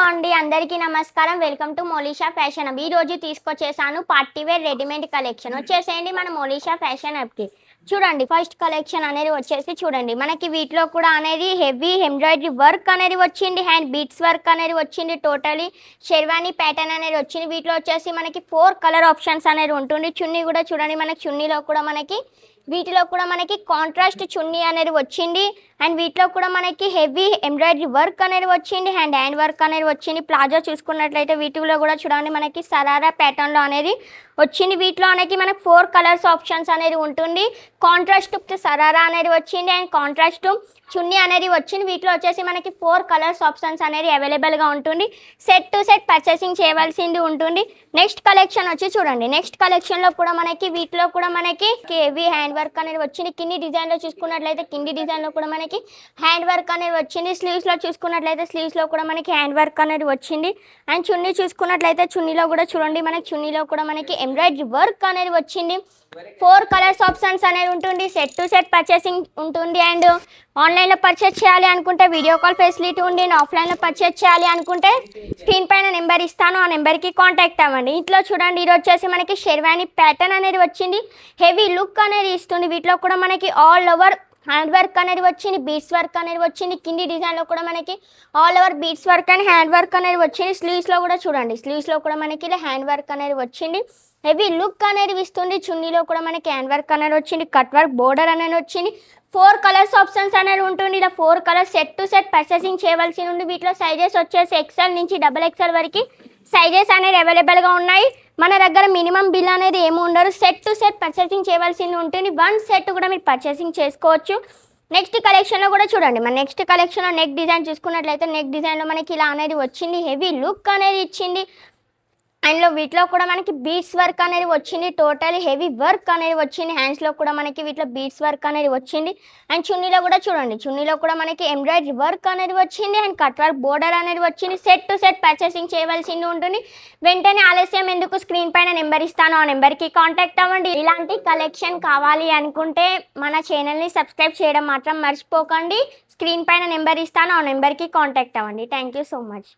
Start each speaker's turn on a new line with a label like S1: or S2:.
S1: అండి అందరికీ నమస్కారం. Welcome to Molisha fashion hub. ఈ రోజు తీసుకొచ్చేసాను పార్టీ వేర్ రెడీమేడ్ కలెక్షన్. వచ్చేసేయండి మన మోలిషా ఫ్యాషన్ హబ్కి. చూడండి ఫస్ట్ కలెక్షన్ అనేది వచ్చేసి చూడండి మనకి వీటిలో కూడా అనేది హెవీ ఎంబ్రాయిడరీ వర్క్ అనేది వచ్చింది, హ్యాండ్ బీట్స్ వర్క్ అనేది వచ్చింది, టోటలీ షెర్వానీ ప్యాటర్న్ అనేది వచ్చింది. వీటిలో వచ్చేసి మనకి 4 కలర్ ఆప్షన్స్ అనేది ఉంటుంది. చున్నీ కూడా చూడండి మనకి చున్నీలో కూడా మనకి వీటిలో కూడా మనకి కాంట్రాస్ట్ చున్నీ అనేది వచ్చింది. అండ్ వీటిలో కూడా మనకి హెవీ ఎంబ్రాయిడరీ వర్క్ అనేది వచ్చింది, హ్యాండ్ వర్క్ అనేది వచ్చింది. ప్లాజో చూసుకున్నట్లయితే వీటిలో కూడా చూడండి మనకి సరారా ప్యాటర్న్లో అనేది వచ్చింది. వీటిలో అనేది మనకి 4 కలర్స్ ఆప్షన్స్ అనేది ఉంటుంది. కాంట్రాస్ట్ సరారా అనేది వచ్చింది అండ్ కాంట్రాస్ట్ చున్నీ అనేది వచ్చింది. వీటిలో వచ్చేసి మనకి 4 కలర్స్ ఆప్షన్స్ అనేది అవైలబుల్గా ఉంటుంది. సెట్ టు సెట్ పర్చేసింగ్ చేయవలసింది ఉంటుంది. నెక్స్ట్ కలెక్షన్ వచ్చి చూడండి, నెక్స్ట్ కలెక్షన్లో కూడా మనకి వీటిలో కూడా మనకి హెవీ హ్యాండ్ వర్క్ అనేది వచ్చింది. కింది డిజైన్లో చూసుకున్నట్లయితే కింది డిజైన్లో కూడా మనకి హ్యాండ్ వర్క్ అనేది వచ్చింది. స్లీవ్స్లో చూసుకున్నట్లయితే స్లీవ్స్లో కూడా మనకి హ్యాండ్ వర్క్ అనేది వచ్చింది. అండ్ చున్నీ చూసుకున్నట్లయితే చున్నీలో కూడా చూడండి మనకి చున్నీలో కూడా మనకి ఎంబ్రాయిడరీ వర్క్ అనేది వచ్చింది. 4 కలర్స్ ఆప్షన్స్ అనేది ఉంటుంది. సెట్ టు సెట్ పర్చేసింగ్ ఉంటుంది. అండ్ ఆన్లైన్లో పర్చేస్ చేయాలి అనుకుంటే వీడియో కాల్ ఫెసిలిటీ ఉంది. ఆఫ్లైన్లో పర్చేస్ చేయాలి అనుకుంటే స్క్రీన్ పైన నెంబర్ ఇస్తాను, ఆ నెంబర్కి కాంటాక్ట్ అవ్వండి. ఇంట్లో చూడండి ఇది వచ్చేసి మనకి షెర్వానీ ప్యాటర్న్ అనేది వచ్చింది, హెవీ లుక్ అనేది ఇస్తుంది. వీటిలో కూడా మనకి ఆల్ ఓవర్ హ్యాండ్ వర్క్ అనేది వచ్చింది, బీడ్స్ వర్క్ అనేది వచ్చింది. కింది డిజైన్లో కూడా మనకి all over beads work and hand work అనేది వచ్చింది. స్లీవ్స్లో కూడా చూడండి స్లీవ్స్లో కూడా మనకి ఇలా హ్యాండ్ వర్క్ అనేది వచ్చింది, హెవీ లుక్ అనేది ఇస్తుంది. చున్నీలో కూడా మనకి హ్యాండ్ వర్క్ అనేది వచ్చింది, కట్ వర్క్ బోర్డర్ అనేది వచ్చింది. 4 కలర్స్ ఆప్షన్స్ అనేది ఉంటుంది. ఇలా 4 colours set to set purchasing చేయవలసి ఉంది. వీటిలో సైజెస్ వచ్చేసి ఎక్సెల్ నుంచి XXL వరకు సైజెస్ అనేది అవైలబుల్గా ఉన్నాయి. మన దగ్గర మినిమం బిల్ అనేది ఏమి ఉండరు. సెట్ టు సెట్ పర్చేసింగ్ చేయవలసింది ఉంటుంది. 1 సెట్ కూడా మీరు పర్చేసింగ్ చేసుకోవచ్చు. నెక్స్ట్ కలెక్షన్లో కూడా చూడండి, మన నెక్స్ట్ కలెక్షన్లో నెక్ డిజైన్ చూసుకున్నట్లయితే నెక్ డిజైన్లో మనకి ఇలా అనేది వచ్చింది, హెవీ లుక్ అనేది ఇచ్చింది. అండ్లో వీటిలో కూడా మనకి బీడ్స్ వర్క్ అనేది వచ్చింది, టోటల్ హెవీ వర్క్ అనేది వచ్చింది. హ్యాండ్స్లో కూడా మనకి వీటిలో బీడ్స్ వర్క్ అనేది వచ్చింది. అండ్ చున్నీలో కూడా చూడండి చున్నీలో కూడా మనకి ఎంబ్రాయిడరీ వర్క్ అనేది వచ్చింది అండ్ కట్ వర్క్ బోర్డర్ అనేది వచ్చింది. సెట్ టు సెట్ పర్చేసింగ్ చేయవలసింది ఉంటుంది. వెంటనే ఆలస్యం ఎందుకు, స్క్రీన్ పైన నెంబర్ ఇస్తాను, ఆ నెంబర్కి కాంటాక్ట్ అవ్వండి. ఇలాంటి కలెక్షన్ కావాలి అనుకుంటే మన ఛానల్ని సబ్స్క్రైబ్ చేయడం మాత్రం మర్చిపోకండి. స్క్రీన్ పైన నెంబర్ ఇస్తాను, ఆ నెంబర్కి కాంటాక్ట్ అవ్వండి. Thank you so much.